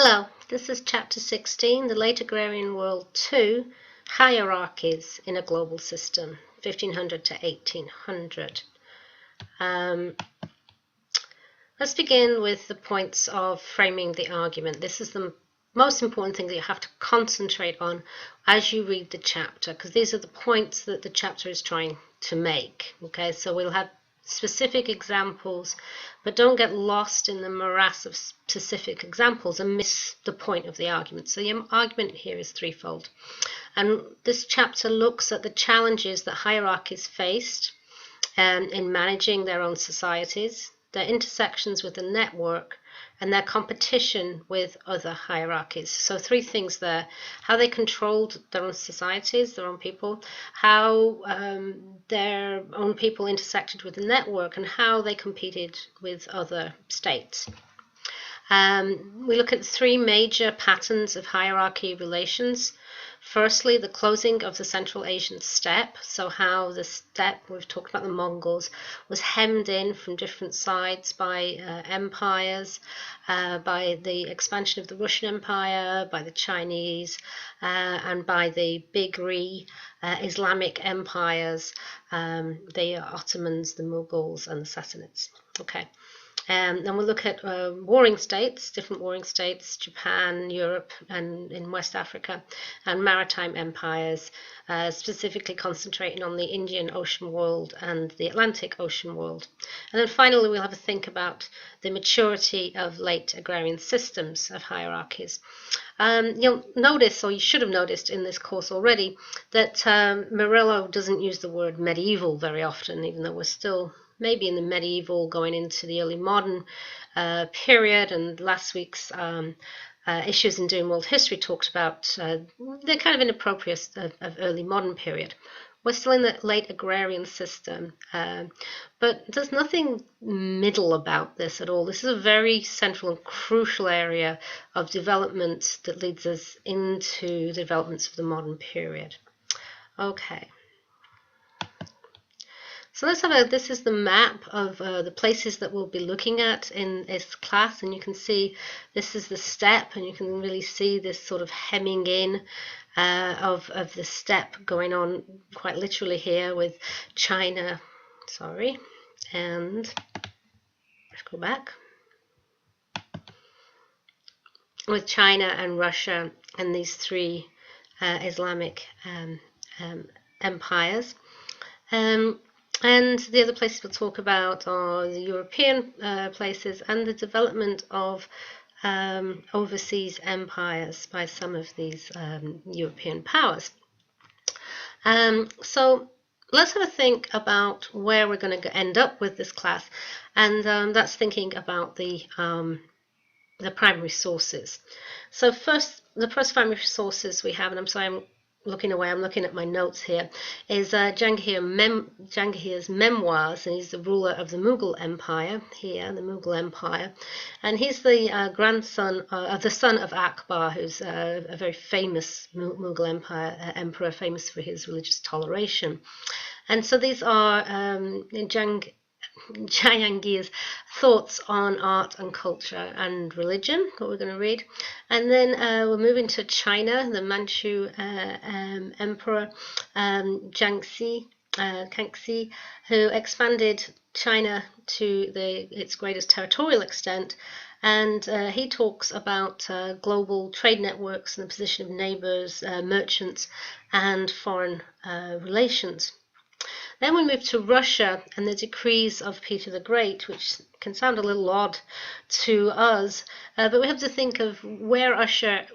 Hello, this is Chapter 16, The Late Agrarian World 2, Hierarchies in a Global System, 1500 to 1800. Let's begin with the points of framing the argument. This is the most important thing that you have to concentrate on as you read the chapter, because these are the points that the chapter is trying to make. Okay, so we'll have specific examples, but don't get lost in the morass of specific examples and miss the point of the argument. So the argument here is threefold, and this chapter looks at the challenges that hierarchies faced in managing their own societies, their intersections with the network, and their competition with other hierarchies. So three things there: how they controlled their own societies, their own people, how their own people intersected with the network, and how they competed with other states. We look at three major patterns of hierarchy relations. Firstly, the closing of the Central Asian steppe, so how the steppe, we've talked about the Mongols, was hemmed in from different sides by empires, by the expansion of the Russian Empire, by the Chinese, and by the big three Islamic empires, the Ottomans, the Mughals, and the Sassanids. Okay. Then we'll look at warring states, different warring states, Japan, Europe, and in West Africa, and maritime empires, specifically concentrating on the Indian Ocean world and the Atlantic Ocean world. And then finally, we'll have a think about the maturity of late agrarian systems of hierarchies. You'll notice, or you should have noticed in this course already, that Murillo doesn't use the word medieval very often, even though we're still maybe in the medieval going into the early modern period, and last week's Issues in Doing World History talked about the kind of inappropriate of early modern period. We're still in the late agrarian system, but there's nothing middle about this at all. This is a very central and crucial area of development that leads us into the developments of the modern period. Okay. So let's have this is the map of the places that we'll be looking at in this class, and you can see this is the steppe, and you can really see this sort of hemming in of the steppe going on quite literally here with China, and let's go back, with China and Russia and these three Islamic empires. And the other places we'll talk about are the European places and the development of overseas empires by some of these European powers. So let's have a think about where we're going to end up with this class, and that's thinking about the primary sources. So first, the first primary sources we have, and I'm sorry, I'm looking away, I'm looking at my notes here, is Jahangir's memoirs, and he's the ruler of the Mughal Empire here, the Mughal Empire, and he's the grandson, the son of Akbar, who's a very famous Mughal Empire emperor, famous for his religious toleration. And so these are Jahangir's thoughts on art and culture and religion, what we're going to read. And then we're moving to China, the Manchu emperor Kangxi, who expanded China to its greatest territorial extent. And he talks about global trade networks and the position of neighbors, merchants, and foreign relations. Then we move to Russia and the decrees of Peter the Great, which can sound a little odd to us, but we have to think of where Russia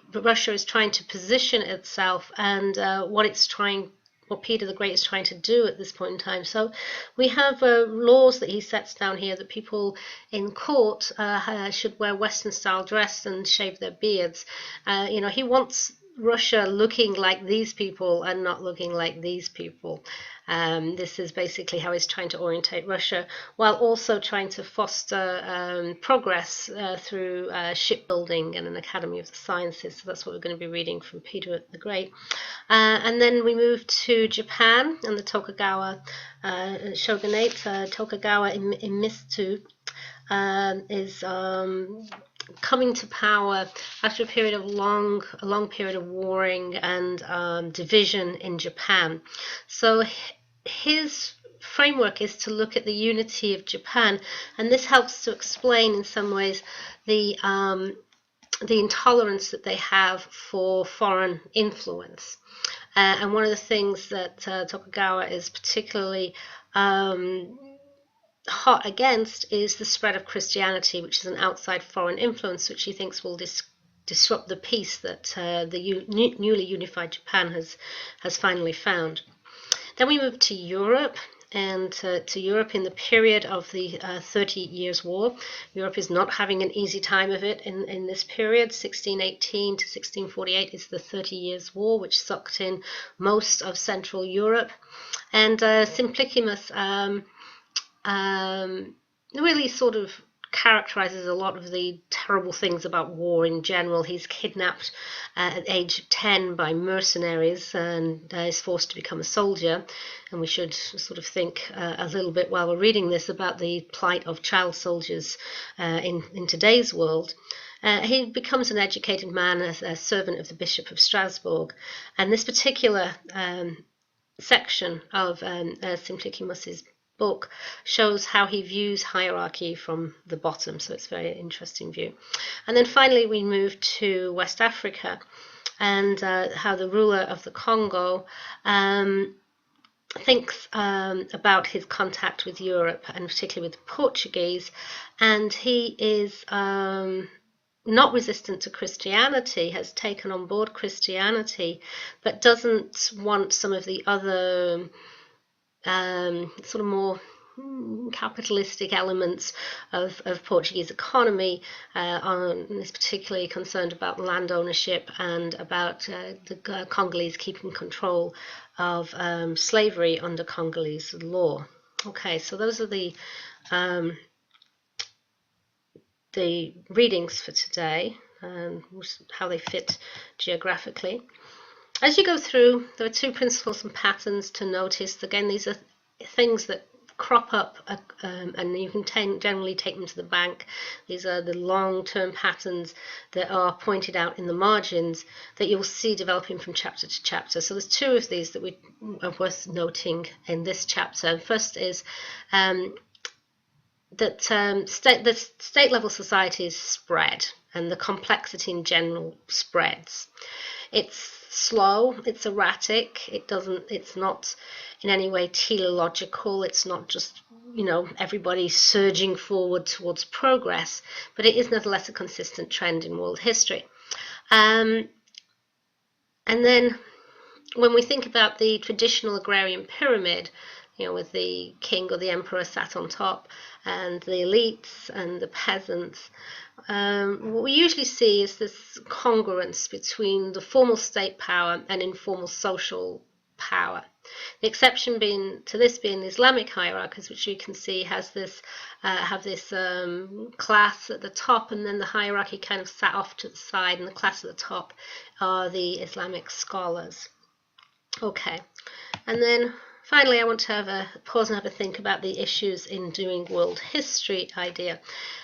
is trying to position itself and what Peter the Great is trying to do at this point in time. So we have laws that he sets down here that people in court should wear Western-style dress and shave their beards. He wants Russia looking like these people and not looking like these people. This is basically how he's trying to orientate Russia, while also trying to foster progress through shipbuilding and an Academy of the Sciences. So that's what we're going to be reading from Peter the Great. And then we move to Japan and the Tokugawa shogunate. Tokugawa Iemitsu is coming to power after a period of a long period of warring and division in Japan. So his framework is to look at the unity of Japan, and this helps to explain in some ways the intolerance that they have for foreign influence. And one of the things that Tokugawa is particularly hot against is the spread of Christianity, which is an outside foreign influence, which he thinks will disrupt the peace that the newly unified Japan has finally found. Then we move to Europe, and to Europe in the period of the 30 Years' War. Europe is not having an easy time of it in this period. 1618 to 1648 is the 30 Years' War, which sucked in most of Central Europe. And Simplicius really sort of characterizes a lot of the terrible things about war in general. He's kidnapped at age 10 by mercenaries and is forced to become a soldier. And we should sort of think a little bit while we're reading this about the plight of child soldiers in today's world. He becomes an educated man, a servant of the Bishop of Strasbourg. And this particular section of Simplicius's book shows how he views hierarchy from the bottom, so it's a very interesting view. And then finally we move to West Africa and how the ruler of the Congo thinks about his contact with Europe, and particularly with the Portuguese, and he is not resistant to Christianity, has taken on board Christianity, but doesn't want some of the other sort of more capitalistic elements of Portuguese economy. Is particularly concerned about land ownership and about the Congolese keeping control of slavery under Congolese law. Okay, so those are the readings for today, how they fit geographically. As you go through, there are two principles and patterns to notice. Again, these are things that crop up and you can generally take them to the bank. These are the long-term patterns that are pointed out in the margins that you'll see developing from chapter to chapter. So there's two of these that are worth noting in this chapter. First is that the state-level societies spread, and the complexity in general spreads. It's slow, it's erratic, it's not in any way teleological, it's not just, everybody surging forward towards progress, but it is nonetheless a consistent trend in world history. And then when we think about the traditional agrarian pyramid, with the king or the emperor sat on top and the elites and the peasants, what we usually see is this congruence between the formal state power and informal social power. The exception to this being the Islamic hierarchies, which you can see have this class at the top, and then the hierarchy kind of sat off to the side, and the class at the top are the Islamic scholars. Okay, and then finally, I want to have a pause and have a think about the issues in doing world history idea,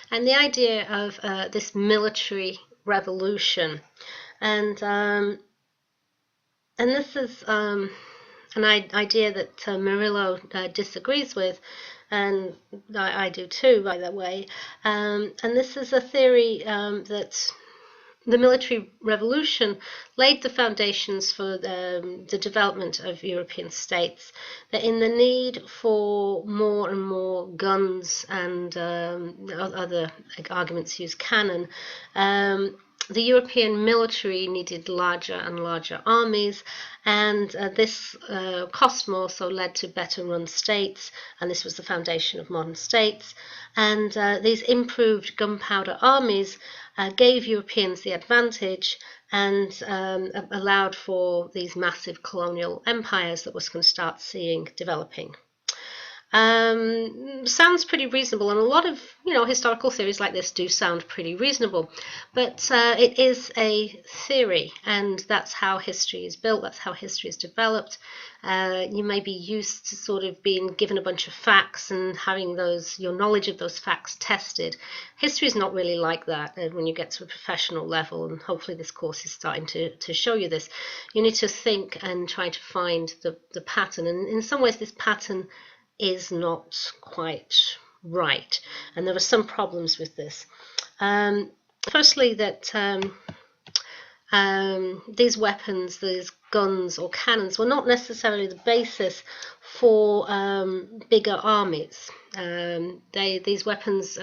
and the idea of this military revolution, and this is an idea that Murillo disagrees with, and I do too, by the way. And this is a theory that the military revolution laid the foundations for the development of European states, that in the need for more and more guns and other arguments use cannon, the European military needed larger and larger armies, and this cost more, so led to better run states, and this was the foundation of modern states. And these improved gunpowder armies gave Europeans the advantage and allowed for these massive colonial empires that we're going to start seeing developing. Sounds pretty reasonable, and a lot of historical theories like this do sound pretty reasonable, but it is a theory, and that's how history is built, that's how history is developed. You may be used to sort of being given a bunch of facts and having your knowledge of those facts tested. History is not really like that when you get to a professional level, and hopefully this course is starting to show you this. You need to think and try to find the pattern, and in some ways this pattern is not quite right, and there are some problems with this. Firstly, that these weapons, these guns or cannons, were not necessarily the basis for bigger armies. These weapons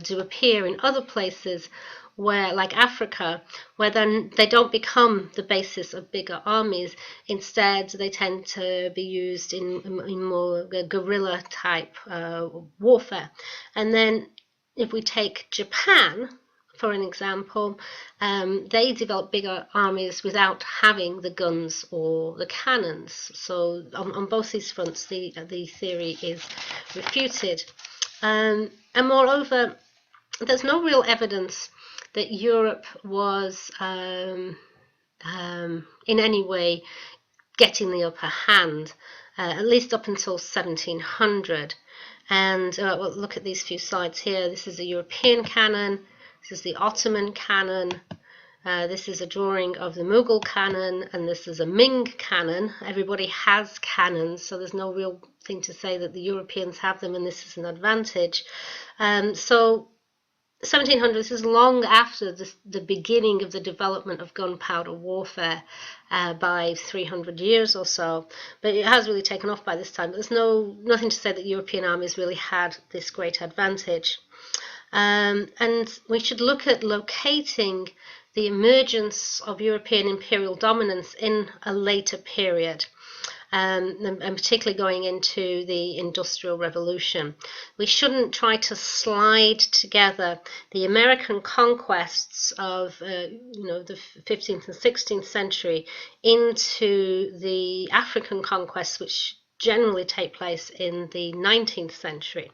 do appear in other places where, like Africa, where then they don't become the basis of bigger armies. Instead, they tend to be used in more guerrilla type warfare. And then if we take Japan, for an example, they developed bigger armies without having the guns or the cannons. So on both these fronts, the theory is refuted. And moreover, there's no real evidence that Europe was in any way getting the upper hand, at least up until 1700. And we'll look at these few slides here. This is a European cannon. This is the Ottoman cannon. This is a drawing of the Mughal cannon, and this is a Ming cannon. Everybody has cannons, so there's no real thing to say that the Europeans have them and this is an advantage. So 1700, this is long after the beginning of the development of gunpowder warfare by 300 years or so, but it has really taken off by this time. But there's nothing to say that European armies really had this great advantage. And we should look at locating the emergence of European imperial dominance in a later period. And particularly going into the Industrial Revolution. We shouldn't try to slide together the American conquests of the 15th and 16th century into the African conquests, which generally take place in the 19th century.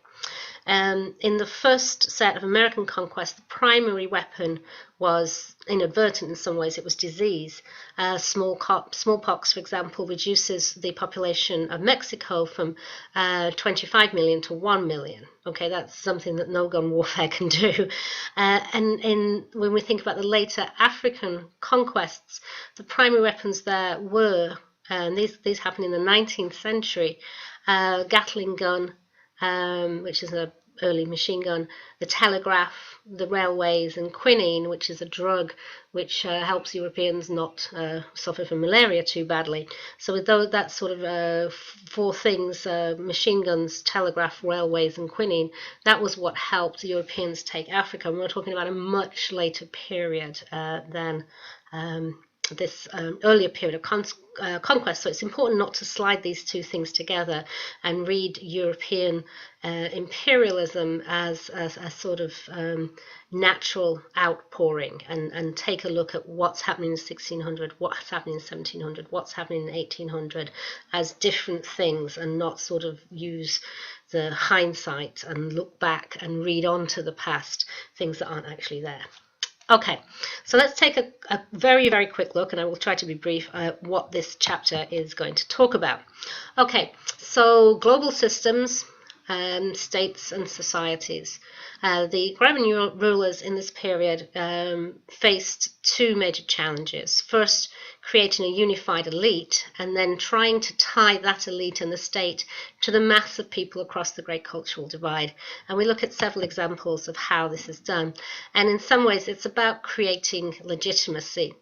In the first set of American conquest, the primary weapon was inadvertent in some ways. It was disease. Smallpox, for example, reduces the population of Mexico from 25 million to 1 million. Okay, that's something that no gun warfare can do. And when we think about the later African conquests, the primary weapons there were, and these happened in the 19th century, Gatling gun, which is an early machine gun, the telegraph, the railways, and quinine, which is a drug which helps Europeans not suffer from malaria too badly. So with that sort of four things, machine guns, telegraph, railways, and quinine, that was what helped Europeans take Africa. And we're talking about a much later period than this earlier period of conquest. So it's important not to slide these two things together and read European imperialism as a sort of natural outpouring, and take a look at what's happening in 1600, what's happening in 1700, what's happening in 1800 as different things, and not sort of use the hindsight and look back and read on to the past things that aren't actually there. Okay, so let's take a very, very quick look, and I will try to be brief, at what this chapter is going to talk about. Okay, so global systems, states and societies. The Graban rulers in this period faced two major challenges. First, creating a unified elite, and then trying to tie that elite and the state to the mass of people across the Great Cultural Divide. And we look at several examples of how this is done. And in some ways, it's about creating legitimacy.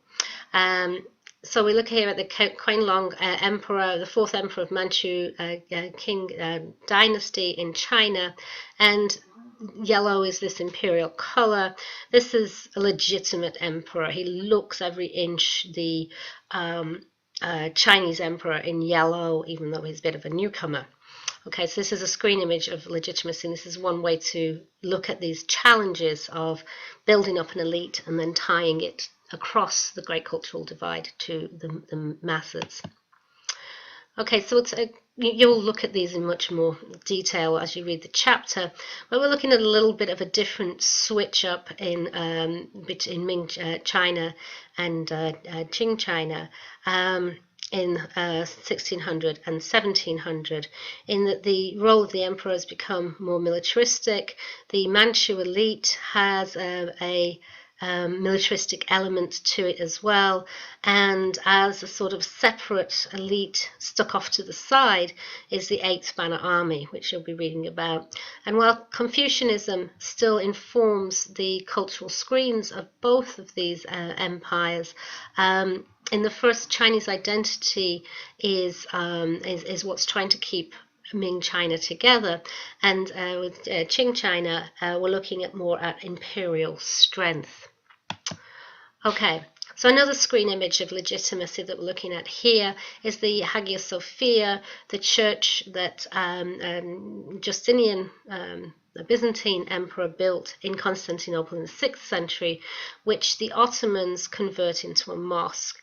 So we look here at the Qianlong Emperor, the fourth emperor of Manchu Qing dynasty in China, and yellow is this imperial color. This is a legitimate emperor. He looks every inch the Chinese emperor in yellow, even though he's a bit of a newcomer. Okay, so this is a screen image of legitimacy, and this is one way to look at these challenges of building up an elite and then tying it across the Great Cultural Divide to the masses. Okay, so you'll look at these in much more detail as you read the chapter, but we're looking at a little bit of a different switch up between Ming China and Qing China in 1600 and 1700, in that the role of the emperor has become more militaristic. The Manchu elite has a militaristic element to it as well, and as a sort of separate elite stuck off to the side is the 8th Banner Army, which you'll be reading about. And while Confucianism still informs the cultural screens of both of these empires, in the first, Chinese identity is what's trying to keep Ming China together, and with Qing China, we're looking at more at imperial strength. Okay, so another screen image of legitimacy that we're looking at here is the Hagia Sophia, the church that Justinian, the Byzantine emperor, built in Constantinople in the 6th century, which the Ottomans convert into a mosque.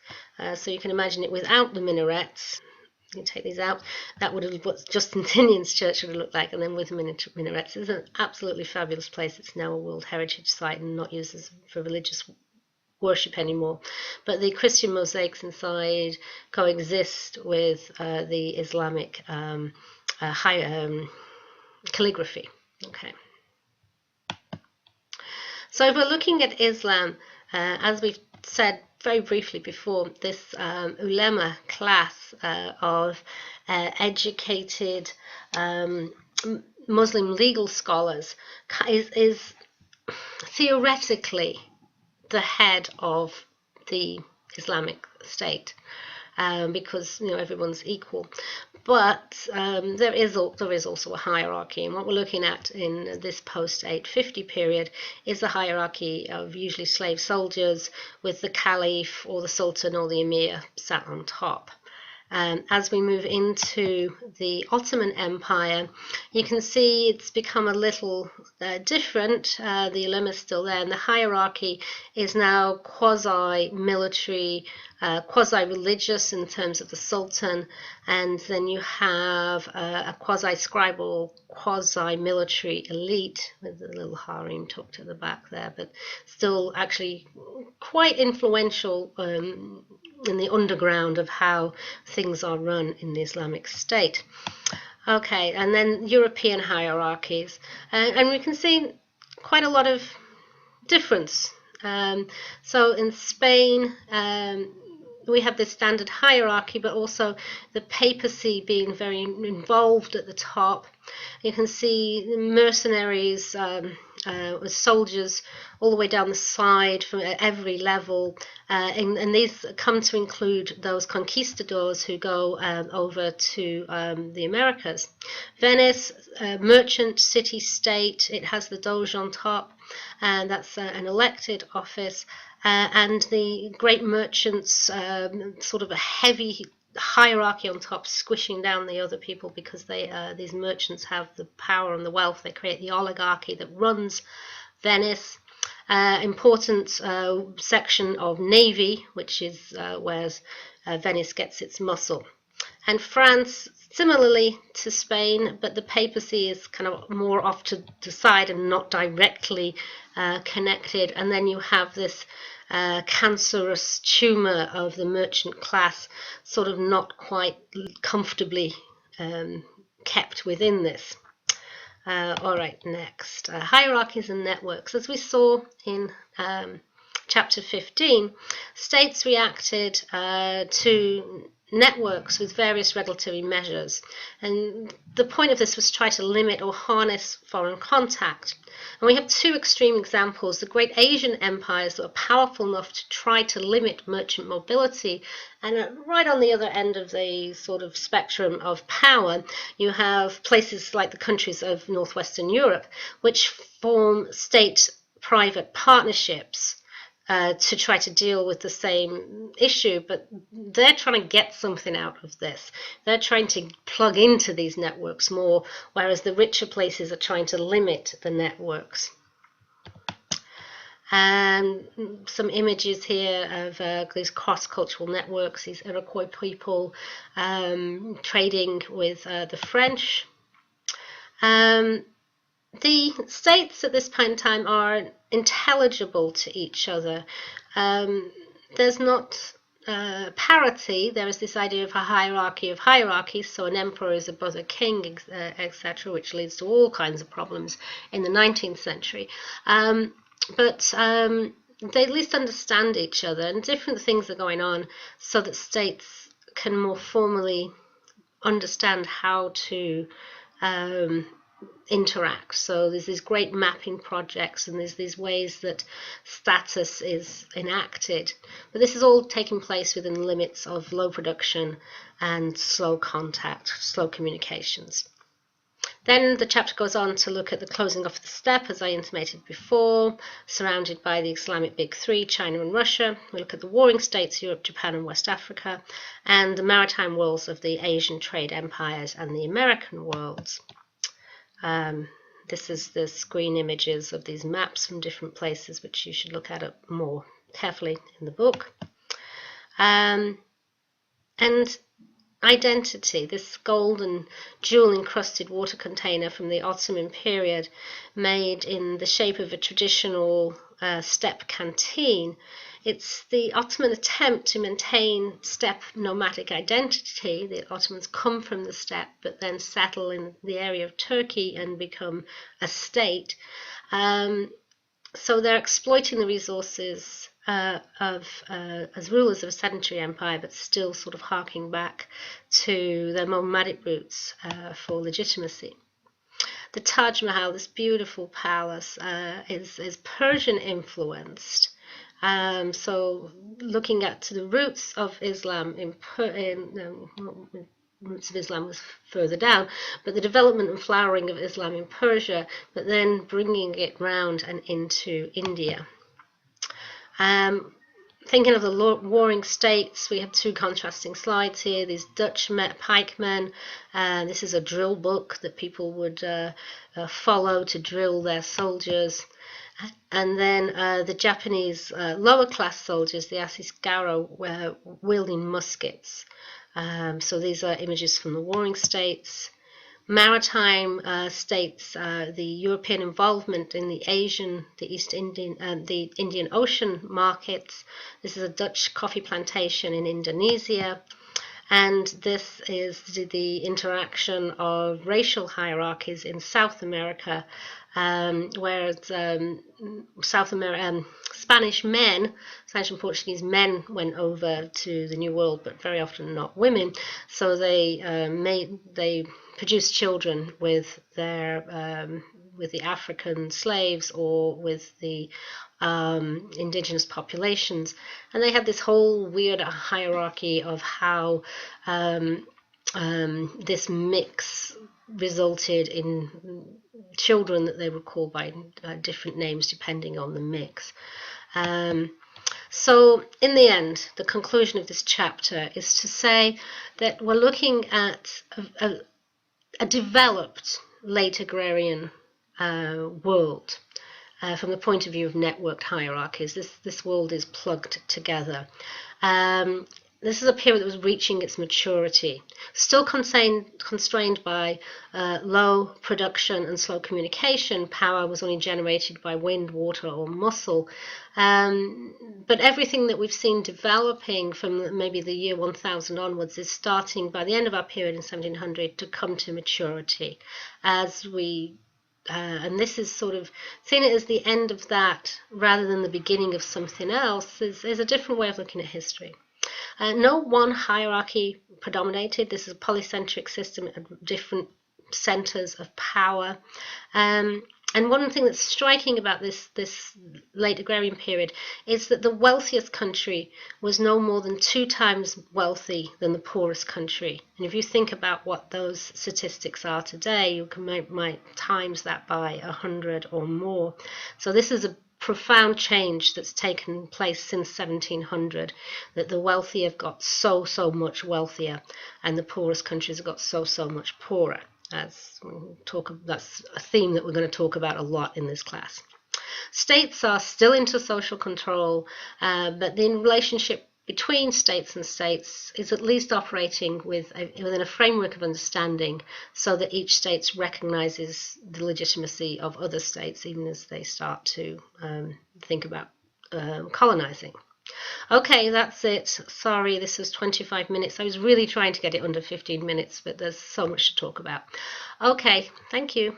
So you can imagine it without the minarets. You can take these out. That would have what Justinian's church would have looked like, and then with minarets. It's an absolutely fabulous place. It's now a World Heritage Site and not used for religious worship anymore, but the Christian mosaics inside coexist with the Islamic calligraphy. Okay, so if we're looking at Islam, as we've said very briefly before, this ulema class of educated Muslim legal scholars is theoretically the head of the Islamic State, because everyone's equal. But there is also a hierarchy, and what we're looking at in this post-850 period is the hierarchy of usually slave soldiers, with the caliph or the sultan or the emir sat on top. As we move into the Ottoman Empire, you can see it's become a little different. The ulema is still there, and the hierarchy is now quasi-military, quasi-religious in terms of the sultan, and then you have a quasi-scribal, quasi-military elite with a little harem tucked at the back there, but still actually quite influential in the underground of how things are run in the Islamic State. Okay, and then European hierarchies, and we can see quite a lot of difference. So in Spain, we have this standard hierarchy, but also the papacy being very involved at the top. You can see mercenaries with soldiers all the way down the side from every level, and these come to include those conquistadors who go over to the Americas. Venice, merchant city-state, it has the Doge on top, and that's an elected office, and the great merchants, sort of a heavy hierarchy on top, squishing down the other people, because these merchants have the power and the wealth. They create the oligarchy that runs Venice. Important section of navy, which is where Venice gets its muscle. And France, similarly to Spain, but the papacy is kind of more off to the side and not directly connected. And then you have this cancerous tumor of the merchant class, sort of not quite comfortably kept within this. All right, next. Hierarchies and networks. As we saw in chapter 15, states reacted to networks with various regulatory measures, and the point of this was to try to limit or harness foreign contact. And we have two extreme examples: the great Asian empires that were powerful enough to try to limit merchant mobility, and right on the other end of the sort of spectrum of power, you have places like the countries of northwestern Europe, which form state-private partnerships to try to deal with the same issue, but they're trying to get something out of this. They're trying to plug into these networks more, whereas the richer places are trying to limit the networks. And some images here of these cross-cultural networks, these Iroquois people trading with the French. The states at this point in time are intelligible to each other. There's not parity. There is this idea of a hierarchy of hierarchies, so an emperor is above a king, etc., which leads to all kinds of problems in the 19th century. But they at least understand each other, and different things are going on so that states can more formally understand how to interact. So there's these great mapping projects, and there's these ways that status is enacted. But this is all taking place within the limits of low production and slow contact, slow communications. Then the chapter goes on to look at the closing off the steppe, as I intimated before, surrounded by the Islamic Big Three, China and Russia. We look at the warring states, Europe, Japan and West Africa, and the maritime worlds of the Asian trade empires and the American worlds. This is the screen images of these maps from different places, which you should look at more carefully in the book. And identity, this golden jewel-encrusted water container from the Ottoman period, made in the shape of a traditional steppe canteen. It's the Ottoman attempt to maintain steppe nomadic identity. The Ottomans come from the steppe, but then settle in the area of Turkey and become a state. So they're exploiting the resources as rulers of a sedentary empire, but still sort of harking back to their nomadic roots for legitimacy. The Taj Mahal, this beautiful palace, is Persian influenced. So looking at the roots of Islam roots of Islam was further down, but the development and flowering of Islam in Persia, but then bringing it round and into India. Thinking of the warring states, we have two contrasting slides here. These Dutch pikemen, this is a drill book that people would follow to drill their soldiers. And then the Japanese lower class soldiers, the Asisgaro, wielding muskets. So these are images from the warring states. Maritime states, the European involvement in the Asian, the East Indian, the Indian Ocean markets. This is a Dutch coffee plantation in Indonesia. And this is the interaction of racial hierarchies in South America, where Spanish and Portuguese men went over to the New World, but very often not women. So they produced children with the African slaves or with the indigenous populations, and they had this whole weird hierarchy of how this mix resulted in children that they were called by different names depending on the mix. So in the end, the conclusion of this chapter is to say that we're looking at a developed late agrarian world from the point of view of networked hierarchies. This world is plugged together. This is a period that was reaching its maturity, still constrained by low production and slow communication. Power was only generated by wind, water, or muscle. But everything that we've seen developing from maybe the year 1000 onwards is starting by the end of our period in 1700 to come to maturity. And this is sort of seeing it as the end of that rather than the beginning of something else is a different way of looking at history. No one hierarchy predominated. This is a polycentric system at different centers of power. And one thing that's striking about this late agrarian period is that the wealthiest country was no more than 2 times wealthy than the poorest country. And if you think about what those statistics are today, you can might times that by 100 or more. So this is a profound change that's taken place since 1700, that the wealthy have got so much wealthier and the poorest countries have got so much poorer. That's a theme that we're going to talk about a lot in this class. States are still into social control, but the relationship between states and states is at least operating within a framework of understanding, so that each state recognizes the legitimacy of other states, even as they start to think about colonizing. Okay, that's it. Sorry, this was 25 minutes. I was really trying to get it under 15 minutes, but there's so much to talk about. Okay, thank you.